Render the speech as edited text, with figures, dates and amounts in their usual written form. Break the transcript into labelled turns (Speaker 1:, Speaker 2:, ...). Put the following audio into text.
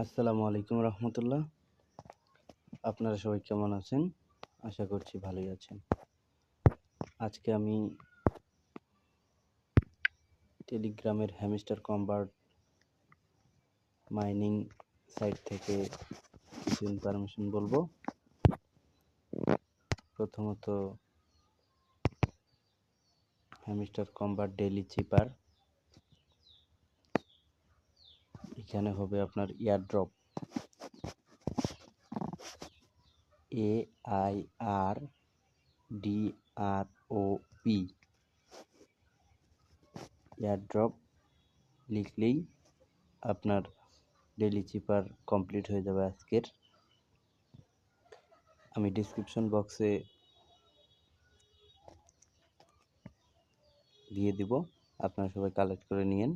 Speaker 1: আসসালামু আলাইকুম রহমতুল্লাহ। আপনারা সবাই কেমন আছেন? আশা করছি ভালোই আছেন। আজকে আমি টেলিগ্রামের হ্যামস্টার কনভার্ট মাইনিং সাইট থেকে কিছু ইনফরমেশন বলবো। প্রথমত, হ্যামস্টার কনভার্ট ডেইলি চিপার। এখানে হবে আপনার এয়ারড্রপ, AIRDROP। এয়ারড্রপ লিখলেই আপনার ডেইলি চিপার কমপ্লিট হয়ে যাবে আজকের। আমি ডিসক্রিপশন বক্সে দিয়ে দিব, আপনারা সবাই কালেক্ট করে নিয়েন।